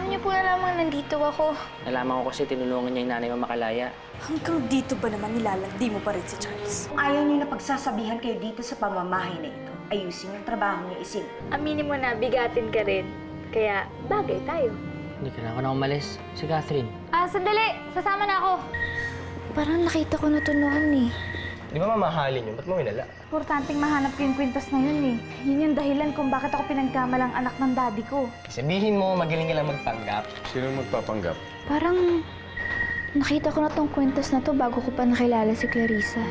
Paano niyo po nalaman nandito ako? Nalaman ko kasi tinulungan niya yung nanay mo makalaya. Hanggang dito ba naman nilalandi mo pa rin si Charles? Kung ayaw niyo na pagsasabihan kayo dito sa pamamahay na ito, ayusin yung trabaho niyo, Isin. Aminin mo na, bigatin ka rin. Kaya bagay tayo. Hindi ka na ako na umalis. Si Catherine. Sandali! Sasama na ako! Parang nakita ko na to noon eh. Di ba mamahalin yun? Ba't mo winala? Importanteng mahanap ko yung kwintas na yun eh. Yun yung dahilan kung bakit ako pinagkamalang anak ng daddy ko. Sabihin mo, magaling ka lang magpanggap. Sino magpapanggap? Parang nakita ko na tong kwintas na to bago ko pa nakilala si Clarissa.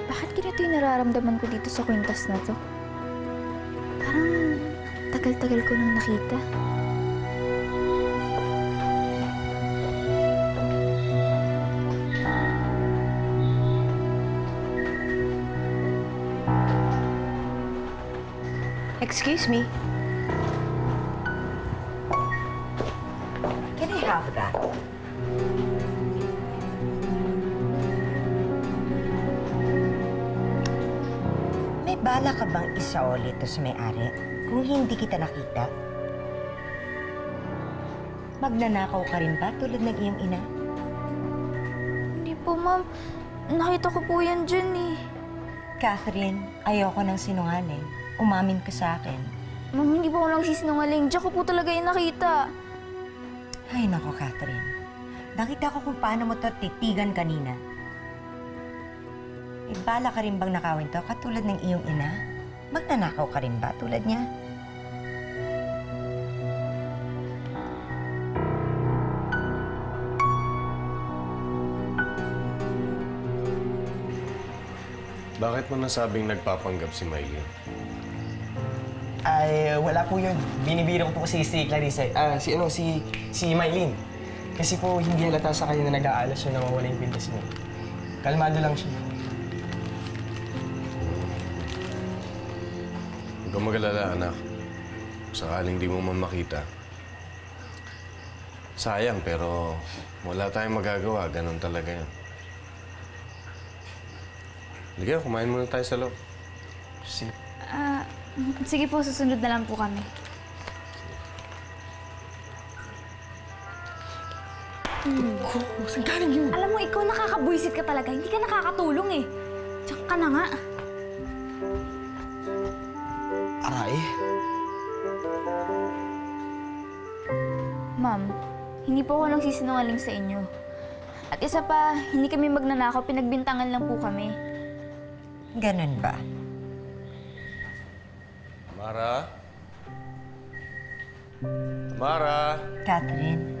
Bakit ganito yung nararamdaman ko dito sa kwintas na to? Parang tagal-tagal ko nang nakita. Excuse me. Can I have that? May bala ka bang isaoli ito sa may-ari kung hindi kita nakita? Magnanakaw ka rin ba tulad ng iyong ina? Hindi po, ma'am. Nakita ko po yan dyan eh. Catherine, ayoko ng sinungaling. Umamin ka sa akin. Ma'am, hindi po ako nagsisinungaling. Diyan ko po talaga yung nakita. Ay, nako, Catherine. Nakita ko kung paano mo to titigan kanina. May bala ka rin bang nakawin to katulad ng iyong ina? Magnanakaw ka rin ba tulad niya? Bakit mo nasabing nagpapanggap si Maylin? Ay, wala po yun. Binibiro ko po kasi si Clarissa. Si Mylene. Kasi po hindi halata sa kanya na nag-aalas siya na mawala yung pintas niya. Kalmado lang siya. Huwag kang mag-alala, anak. Sakaling di mo man makita. Sayang, pero wala tayong magagawa. Ganon talaga yan. Ligaw, kumain muna tayo sa loob. Sige po, susunod na lang po kami. Saan galing yun? Alam mo, ikaw nakakabwisit ka talaga. Hindi ka nakakatulong eh. Diyan ka na nga. Aray. Ma'am, hindi po ako nagsisinungaling sa inyo. At isa pa, hindi kami magnanakaw, pinagbintangan lang po kami. Ganon ba? Mara? Mara? Catherine,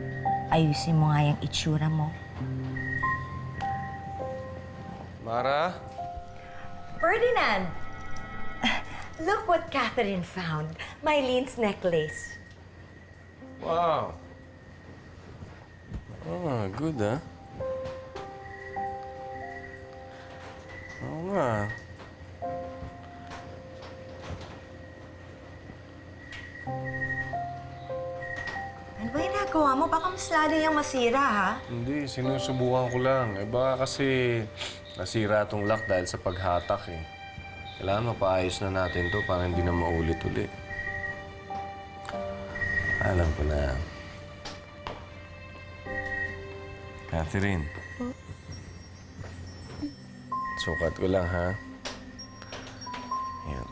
ayusin mo nga yung itsura mo. Mara? Ferdinand! Look what Catherine found. Mylene's necklace. Wow. Good, ah. Oo nga. Ano ba yung nagawa mo? Baka mas lalo yung masira, ha? Hindi, sinusubukan ko lang. Eh baka kasi nasira tong lock dahil sa paghatak eh. Kailangan mapaayos na natin to para hindi na maulit-ulit. Alam ko na. Catherine. Sukat ko lang, ha? Yan.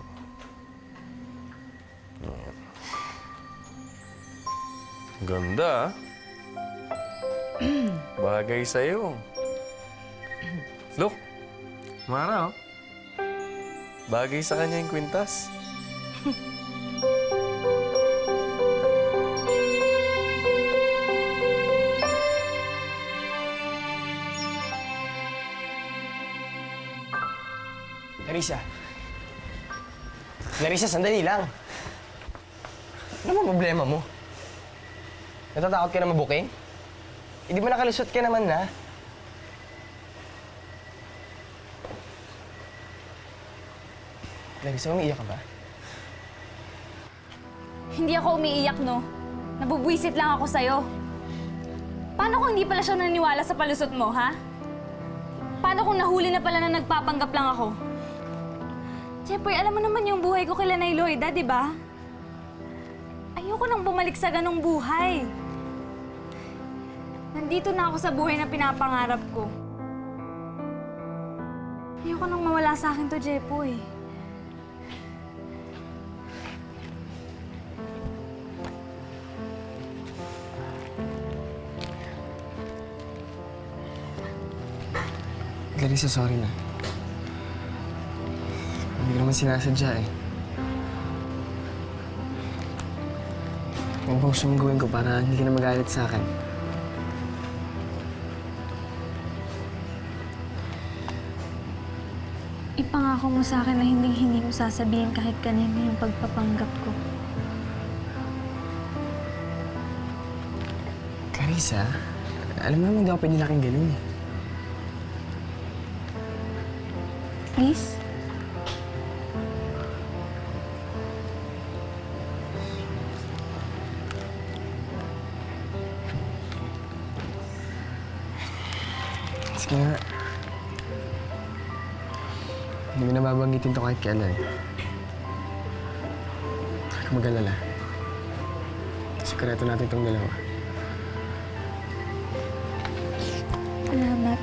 Yan. Ganda, ah. Bagay sa'yo. Look, Mara, oh. Bagay sa kanya yung kwintas. Clarissa. Clarissa, sandali lang. Ano ba problema mo? Natatakot ka na mabuking? Hindi ba nakalusot ka naman na? Clarissa, umiiyak ka ba? Hindi ako umiiyak, no? Nabubwisit lang ako sa'yo. Paano kung hindi pala siya naniwala sa palusot mo, ha? Paano kung nahuli na pala na nagpapanggap lang ako? Jepoy, alam mo naman yung buhay ko kila Nay Lloyda, di ba? Ayoko nang bumalik sa ganong buhay. Nandito na ako sa buhay na pinapangarap ko. Ayoko nang mawala sa akin to, Jepoy. Clarissa, sorry na. Hindi ko naman sinasadya eh. Ano ba gusto mong gawin ko para hindi ka na magalit sa akin? Ipangako mo sa akin na hindi mo sasabihin kahit kanino yung pagpapanggap ko. Clarissa, alam mo naman hindi ako pwede laking ganun eh. Please? Sige nga. Hindi mo na babanggitin to kahit kailan. Huwag ka mag-alala. Sikreto natin itong dalawa. Salamat.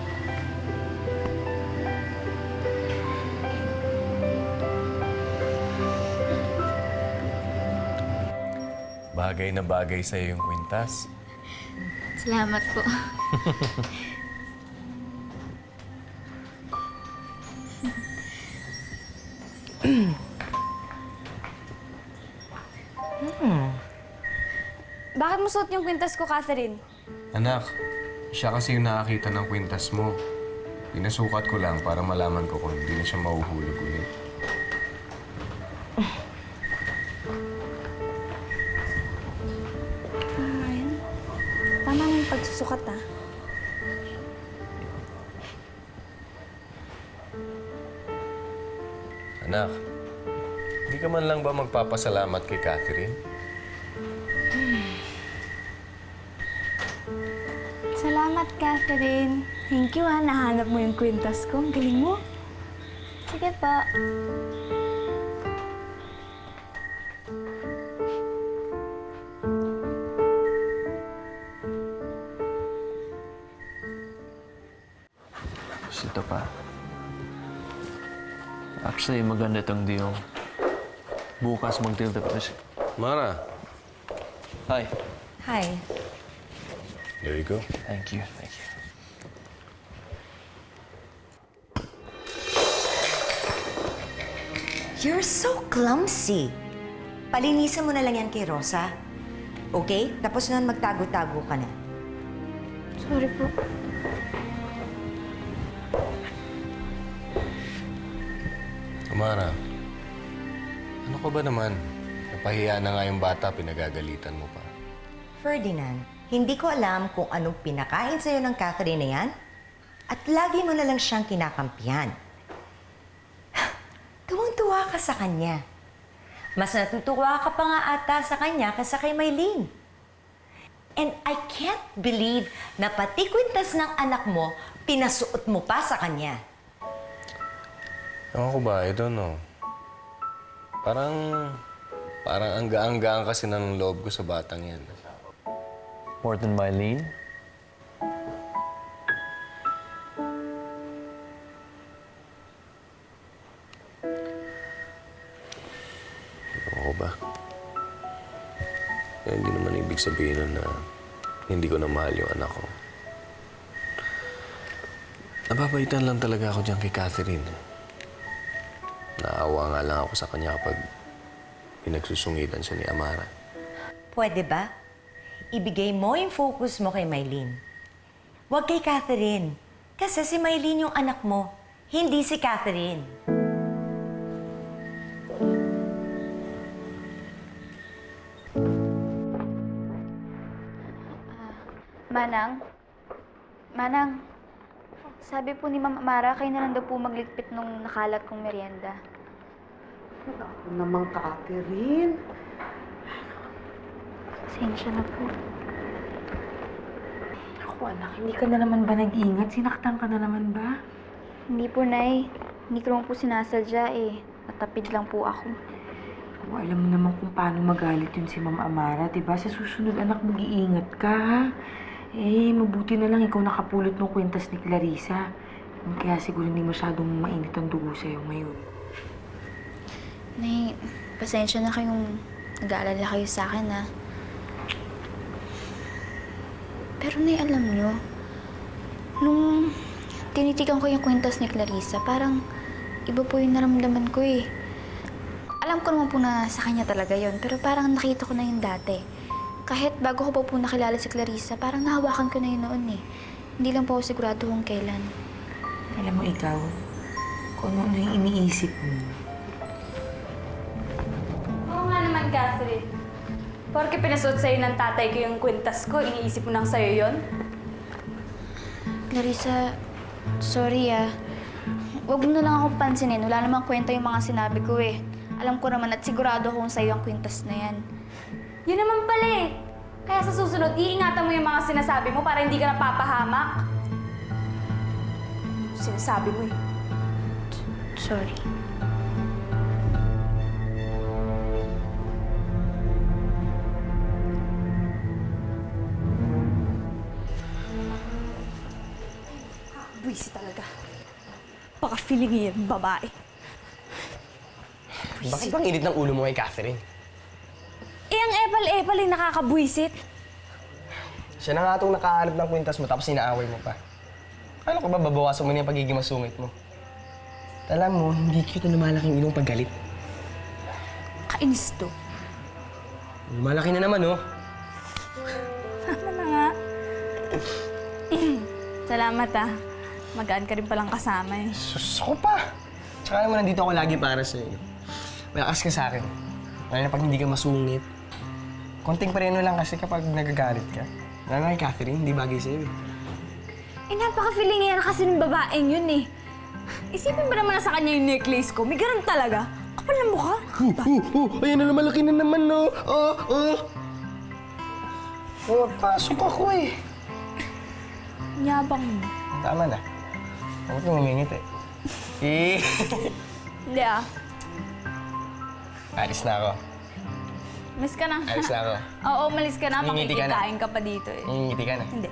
Bagay na bagay sa'yo yung kwintas. Salamat po. Bakit mo suot yung kwintas ko, Catherine? Anak, siya kasi yung nakakita ng kwintas mo. Pinasukat ko lang para malaman ko kung hindi na siya mahuhulog ulit. Ayan. Tama na yung pagsusukat, ah. Anak, hindi ka man lang ba magpapasalamat kay Catherine? Salamat, Catherine. Thank you, ha. Nahanap mo yung kwintas ko. Ang galing mo. Sige po. Ito pa. Actually, maganda itong deal. Bukas mag-deal na siya. Mara, Hi. Hi. there you go. Thank you. Thank you. You're so clumsy. Palinisan mo na lang yan kay Rosa. Okay? Tapos nun magtago-tago ka na. Sorry po. Mara, ano ka ba naman? Napahiya na nga yung bata, pinagagalitan mo pa. Ferdinand, hindi ko alam kung anong pinakain sa'yo ng Catherine na yan. At lagi mo na lang siyang kinakampihan. Tuwang-tuwa ka sa kanya. Mas natutuwa ka pa nga ata sa kanya kaysa kay Maylene. And I can't believe na pati kwintas ng anak mo, pinasuot mo pa sa kanya. Ewan ko ba, I don't know. Parang ang gaang-gaang kasi ng loob ko sa batang yan. More than Mylene? Ewan ko ba? Kaya hindi naman ibig sabihin nun na hindi ko na mahal yung anak ko. Nababaitan lang talaga ako dyan kay Catherine. Naawa nga lang ako sa kanya kapag pinagsusungitan siya ni Amara. Pwede ba? Ibigay mo yung focus mo kay Maylene. Huwag kay Catherine. Kasi si Maylene yung anak mo, hindi si Catherine. Manang? Manang, sabi po ni Mama Mara, kayo na lang daw po magligpit nung nakalat kong merienda. Ako naman, Catherine. Pasensya na po. Ako, anak, hindi ka na naman ba nag-ingat? Sinaktan ka na naman ba? Hindi po, Nay. Hindi ko naman po sinasadya eh. Natapid lang po ako. Oh, alam mo naman kung paano magalit yun si Ma'am Amara, diba? Sa susunod, anak, mag-iingat ka, ha? Mabuti na lang ikaw nakapulot ng kwentas ni Clarissa. Kaya siguro hindi masyadong mainit ang dugo sa'yo ngayon. Nay, pasensya na kayong nag-aalala kayo sa akin, ha? Pero Nay, alam nyo, nung tinitigan ko yung kwentas ni Clarissa, parang iba po yung naramdaman ko eh. Alam ko naman po na sa kanya talaga yon, pero parang nakita ko na yun dati. Kahit bago ko pa po nakilala si Clarissa, parang nahawakan ko na yun noon eh. Hindi lang po ako sigurado kung kailan. Alam mo ikaw, kung ano yung iniisip mo. Oo nga naman, Catherine. Porke pinasuot sa'yo ng tatay ko yung kwintas ko, iniisip mo nang sa'yo yon? Clarissa, sorry ah. Huwag mo na lang akong pansinin. Wala namang kwenta yung mga sinabi ko eh. Alam ko naman at sigurado kung sa'yo ang kwintas na yan. Yun naman pala eh. Kaya sa susunod, iingatan mo yung mga sinasabi mo para hindi ka napapahamak. Sinasabi mo eh. Sorry. Buwisi talaga. Baka feeling yan, babae. Bakit bang init ng ulo mo kay Catherine? Eh, ang epal-epal yung nakakabwisit. Siya na nga itong nakahanap ng kwintas mo tapos inaaway mo pa. Ano ka ba babawasan mo na yung pagiging masungit mo? Alam mo, hindi cute na lumalaking ilong paggalit. Kainis to. Lumalaki na naman, oh. Tama na nga. Salamat ah. Magaan ka rin palang kasama eh. Sus, ako pa! Tsaka alam mo, nandito ako lagi para sa'yo. Malakas ka sa akin. Lalo na pag hindi ka masungit. Konting preno lang kasi kapag nagagalit ka. Lalo na kay Catherine, hindi bagay sa'yo eh. Eh, napaka-feeling yan kasi ng babaeng yun eh. Isipin ba naman na sa kanya yung necklace ko? May ganun talaga. Kapal na mukha. Ayan na, malaki na naman, no? Pasok ako eh. Yabang mo. Tama na. Bakit mo ngumingit eh? Hindi ah. Alis na ako. Miss ka na. Alis na ako. Oo, umalis ka na. Ngingiti ka na. Makikikain ka pa dito eh. Ngingiti ka na. Hindi.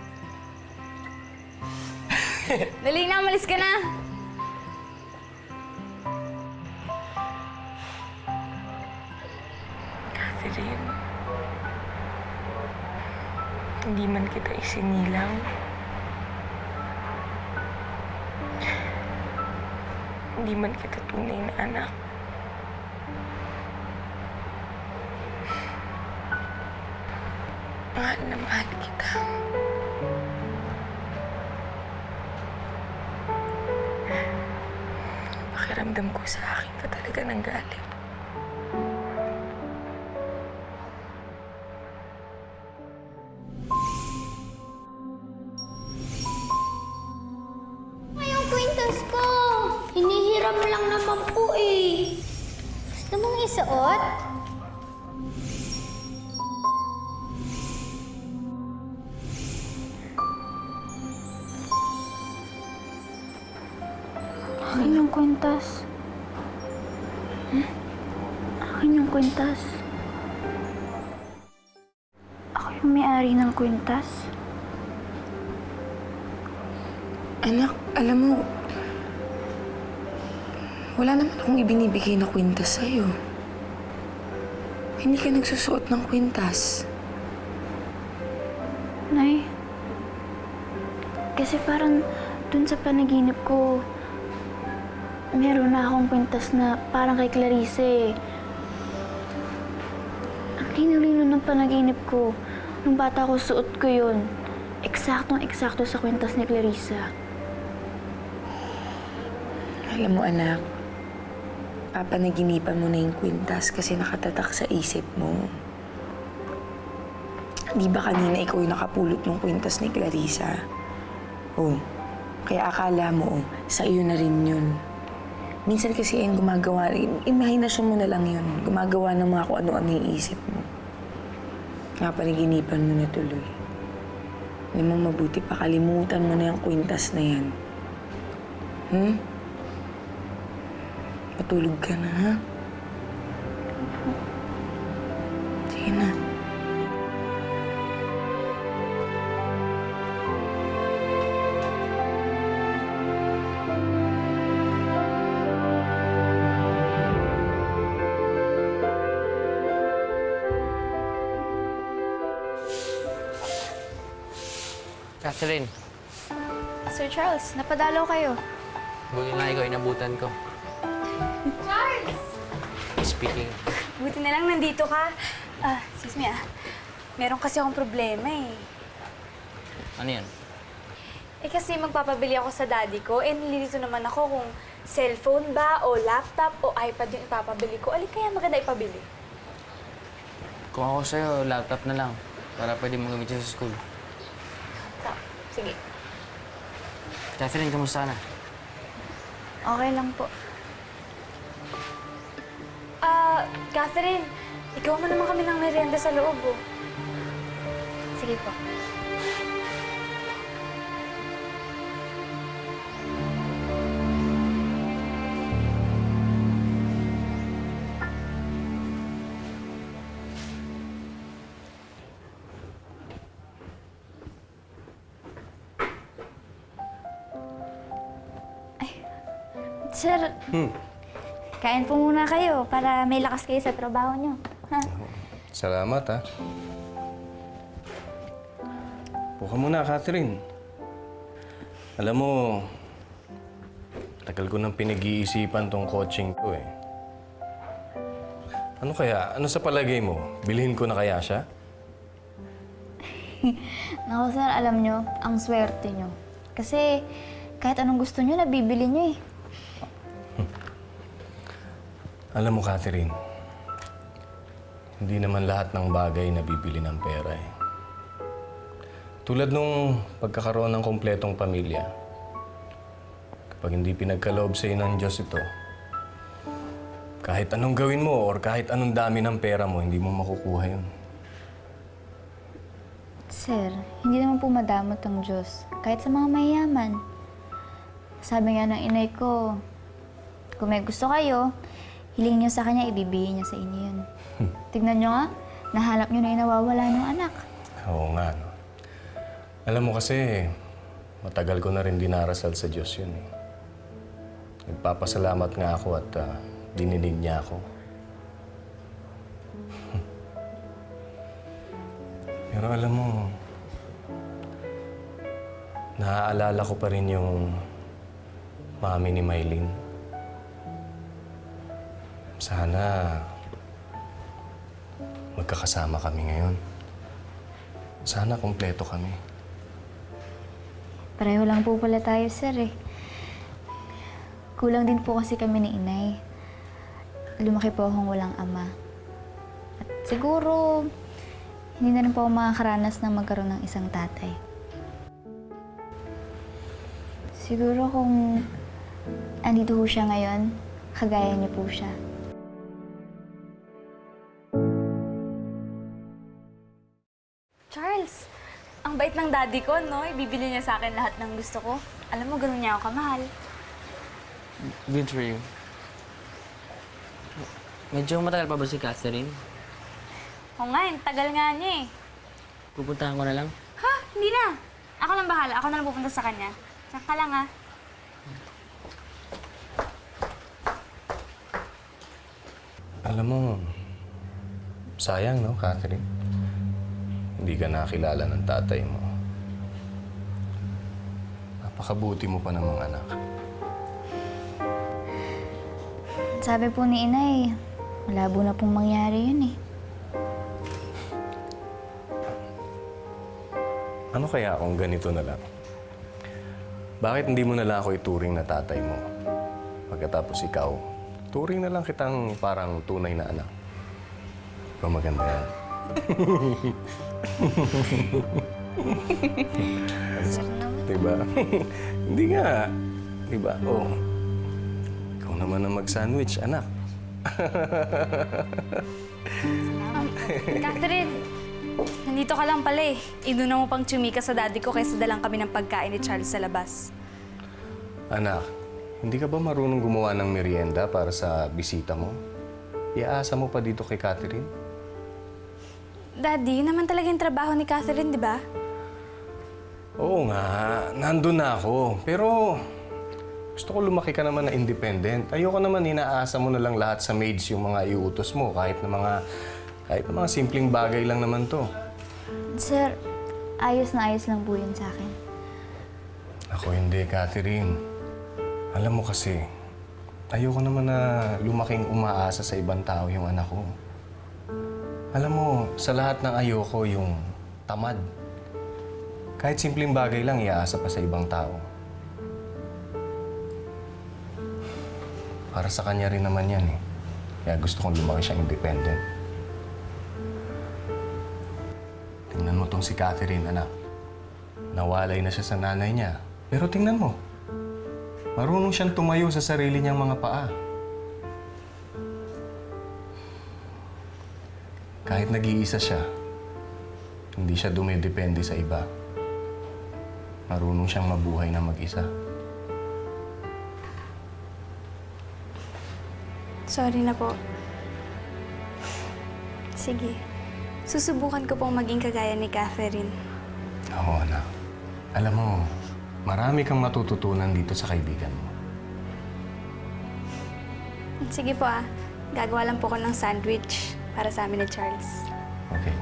Dali na, umalis ka na. Catherine, hindi man kita isinilang. Hindi man kita tunay na anak. Mahal na mahal kita. Pakiramdam ko sa akin ka talaga ng galit. Yung kwintas ko! Hinihiram lang naman po eh. Gusto mong isuot? Akin yung kwintas. Akin yung kwintas. Ako yung may-ari ng kwintas. Anak, alam mo, wala naman akong ibinibigay na kwintas sa'yo. Hindi ka nagsusuot ng kwintas. Nay, kasi parang dun sa panaginip ko, meron na akong kwintas na parang kay Clarissa eh. Ang lino-lino ng panaginip ko, nung bata ko suot ko yun. Eksaktong-eksakto sa kwintas ni Clarissa. Alam mo, anak, papanaginipan mo na yung kwintas kasi nakatatak sa isip mo. Di ba kanina ikaw yung nakapulot ng kwintas ni Clarissa? Oh, kaya akala mo, sa iyo na rin yun. Minsan kasi yung gumagawa, imahinasyon mo na lang yun. Gumagawa ng mga kung ano-ano yung isip mo. Napanaginipan mo na tuloy. Hindi mo mabuti pa, kalimutan mo na yung kwintas na yan. Patulog ka na, ha? Sige na. Catherine, Sir Charles, napadalaw kayo. buti nga ikaw inabutan ko. Charles! Speaking, Buti na lang nandito ka. Excuse me Meron kasi akong problema eh. ano yan? Eh kasi magpapabili ako sa daddy ko, eh nililito naman ako kung cellphone ba, o laptop, o iPad yung ipapabili ko. Alin kaya maganda ipabili? Kung ako sa'yo, laptop na lang. Para pwede mo gamitin sa school. Sige. Catherine, kamusta na? Okay lang po. Catherine, ikaw mo naman kami ng merienda sa loob, oh. Sige po. Sir, kain po muna kayo para may lakas kayo sa trabaho nyo. Ha? Salamat, ha? Puka muna, Catherine. Alam mo, tagal ko nang pinag-iisipan tong coaching ko, eh. Ano kaya? Ano sa palagay mo? Bilhin ko na kaya siya? Naku sir, alam nyo, ang swerte nyo. Kasi kahit anong gusto nyo, nabibili nyo eh. Alam mo, Catherine, hindi naman lahat ng bagay nabibili ng pera, eh. Tulad nung pagkakaroon ng kompletong pamilya, kapag hindi pinagkaloob sa'yo ng Diyos ito, kahit anong gawin mo or kahit anong dami ng pera mo, hindi mo makukuha yun. Sir, hindi naman po madamot ang Diyos. Kahit sa mga mayayaman. Sabi nga ng inay ko, kung may gusto kayo, hiling niyo sa kanya, ibibigay niya sa inyo yun. Tignan niyo nga, nahanap niyo na yung nawawala ng anak. Oo nga, no? Alam mo kasi, matagal ko na rin dinarasal sa Diyos yun, eh. Nagpapasalamat nga ako at dininig niya ako. Pero alam mo, naaalala ko pa rin yung mami ni Mylene. Sana magkakasama kami ngayon. Sana kumpleto kami. Pareho lang po pala tayo, sir eh. Kulang din po kasi kami ni inay. Lumaki po akong walang ama. At siguro, hindi na rin po ako makakaranas ng magkaroon ng isang tatay. Siguro kung andito po siya ngayon, kagaya niyo po siya. Charles, ang bait ng daddy ko, no? Ibibili niya sa akin lahat ng gusto ko. Alam mo, ganun niya ako kamahal. Good for you. Medyo matagal pa ba si Catherine? Oo nga, tagal nga niya eh. Pupuntahan ko na lang. Ha? Hindi na. Ako lang bahala. Ako na lang pupunta sa kanya. Diyan ka lang, ha? Alam mo, sayang, no, Catherine? Hindi ka nakilala ng tatay mo. Napakabuti mo pa namang anak. Sabi po ni inay, malabo na pong mangyari yun eh. Ano kaya kung ganito na lang? Bakit hindi mo na lang ako ituring na tatay mo? Pagkatapos ikaw, turing na lang kitang parang tunay na anak. Ba maganda yan? Diba? Hindi nga. Diba? Oh. Ikaw naman ang mag-sandwich, anak. Catherine, nandito ka lang pala eh. Inuna mo pang tsumika sa daddy ko kaysa dalang kami ng pagkain ni Charles sa labas. Anak, hindi ka ba marunong gumawa ng merienda para sa bisita mo? Iaasa mo pa dito kay Catherine? Daddy, yun naman talaga yung trabaho ni Catherine, di ba? Oo nga, nandun na ako. Pero gusto ko lumaki ka naman na independent. Ayoko naman inaasa mo na lang lahat sa maids yung mga iutos mo kahit na mga simpleng bagay lang naman to. Sir, ayos na ayos lang po yun sa akin. Ako hindi, Catherine. Alam mo kasi, ayoko naman na lumaking umaasa sa ibang tao yung anak ko. Alam mo, sa lahat ng ayoko yung tamad. Kahit simpleng bagay lang, iaasa pa sa ibang tao. Para sa kanya rin naman yan eh. Kaya gusto kong lumaki siyang independent. Tingnan mo tong si Catherine, anak. Nawalay na siya sa nanay niya. Pero tingnan mo, marunong siyang tumayo sa sarili niyang mga paa. Kahit nag-iisa siya, hindi siya dumidepende sa iba. Marunong siyang mabuhay na mag-isa. Sorry na po. Sige. Susubukan ko pong maging kagaya ni Catherine. Oo, anak. Alam mo, marami kang matututunan dito sa kaibigan mo. Sige po ah. Gagawa lang po ko ng sandwich para sa amin ni Charles. Okay.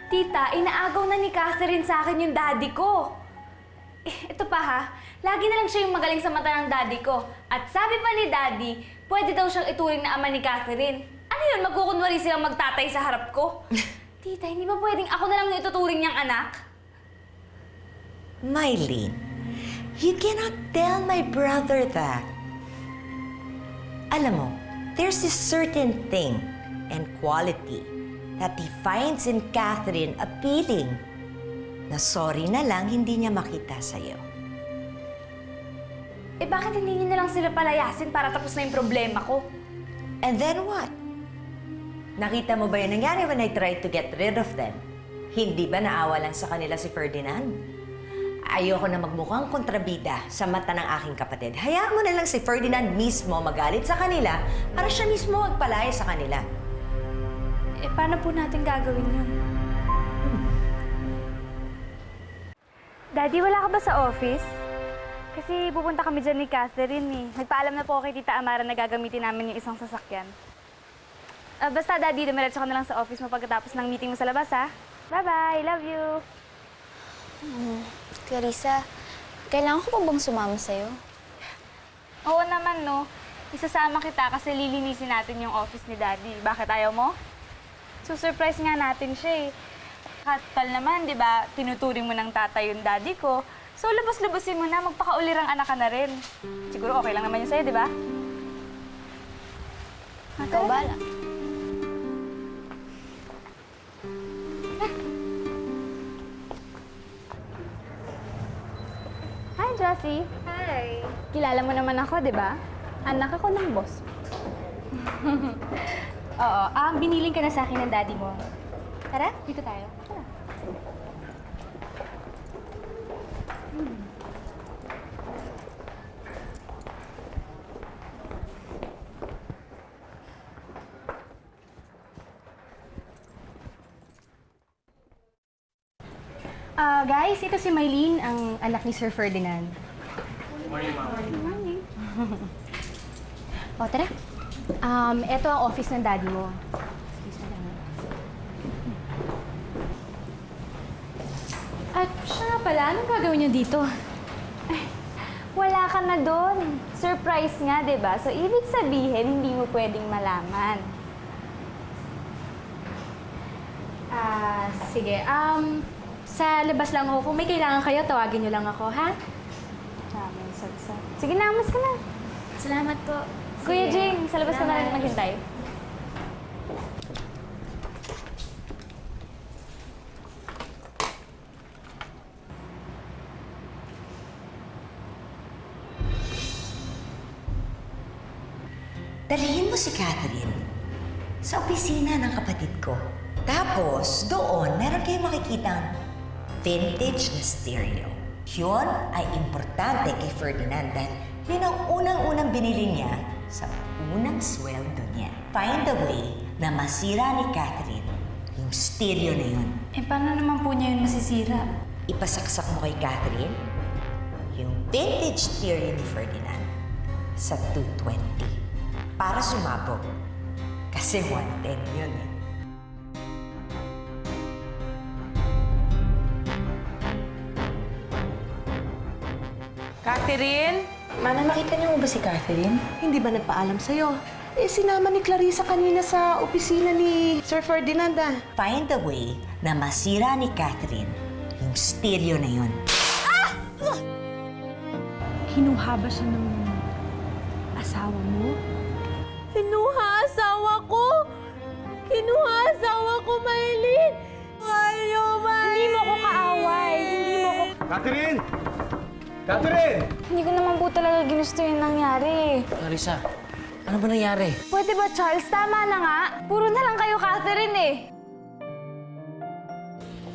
Tita, inaagaw na ni Catherine sa akin yung daddy ko. Ito pa ha, lagi na lang siya yung magaling sa mata ng daddy ko. At sabi pa ni daddy, pwede daw siyang ituring na ama ni Catherine. Ano yun, magkukunwari silang magtatay sa harap ko? Tita, hindi ba pwedeng ako na lang yung ituturing niyang anak? Mylene, you cannot tell my brother that. Alam mo, there's a certain thing and quality that he finds in Catherine appealing na sorry na lang hindi niya makita sa'yo. Eh bakit hindi niyo na lang sila palayasin para tapos na yung problema ko? And then what? Nakita mo ba yung nangyari when I tried to get rid of them? Hindi ba naawa lang sa kanila si Ferdinand? Ayoko na magmukhang kontrabida sa mata ng aking kapatid. Hayaan mo na lang si Ferdinand mismo magalit sa kanila para siya mismo magpalaya sa kanila. Eh paano po natin gagawin yun? Daddy, wala ka ba sa office? Kasi pupunta kami dyan ni Catherine eh. Nagpaalam na po ako kay Tita Amara na gagamitin namin yung isang sasakyan. Basta, Daddy, dumiretso ka na lang sa office mo pagkatapos ng meeting mo sa labas, ha? Bye-bye! Love you! Clarissa, kailangan ko pa bang sumama sa'yo? Oo naman, no. Isasama kita kasi lilinisin natin yung office ni Daddy. Bakit ayaw mo? Susurprise nga natin siya eh. Katal naman, di ba? Tinuturing mo ng tatay yung Daddy ko. So, labas-labasin mo na, magpakaulirang anak ka na rin. Siguro okay lang naman yun sa'yo, di ba? Ikaw bala. Hi, Josie. Hi. Kilala mo naman ako, di ba? Anak ako ng boss. Oo, biniling ka na sa akin ng daddy mo. Tara, dito tayo. Tara. Guys, ito si Mylene, ang anak ni Sir Ferdinand. Morning, ma'am. Morning. O, tara. Ito ang office ng daddy mo. Excuse me lang. At siya nga pala, anong gagawin niyo dito? Wala ka na doon. Surprise nga, di ba? So, ibig sabihin, hindi mo pwedeng malaman. Sige. Sa labas lang ako. Kung may kailangan kayo, tawagin niyo lang ako, ha? May sagsa. Sige na, mas ka na. Salamat po. Kuya Jing, sa labas ka na rin maghintay. Dalhin mo si Catherine sa opisina ng kapatid ko. Tapos, doon, meron kayong makikitang vintage na stereo. Yun ay importante kay Ferdinand dahil yun ang unang-unang binili niya sa unang sweldo niya. Find a way na masira ni Catherine yung stereo na yun. Eh, paano naman po niya yun masisira? Ipasaksak mo kay Catherine yung vintage stereo ni Ferdinand sa 220 para sumabog. Kasi 110 yun eh. Catherine? Mana, nakita niyo mo ba si Catherine? Hindi ba nagpaalam sa'yo? Eh, sinama ni Clarissa kanina sa opisina ni Sir Ferdinand ah. Find a way na masira ni Catherine yung stereo na yun. Kinuha ba siya ng asawa mo? Kinuha asawa ko! Kinuha asawa ko, Maylin! Hindi mo ko kaaway! Hindi mo ko... Catherine! Catherine! Hindi ko naman po talaga ginusto yung nangyari. Clarissa, ano ba nangyari? Pwede ba, Charles? Tama na nga. Puro na lang kayo, Catherine eh.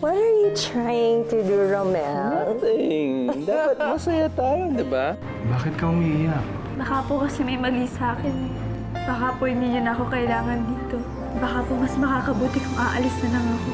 What are you trying to do, Romel? Nothing. Dapat masaya tayo, di ba? Bakit ka umiiyak? Baka po kasi may mali sa akin eh. Baka po hindi niyo na ako kailangan dito. Baka po mas makakabuti kung aalis na lang ako.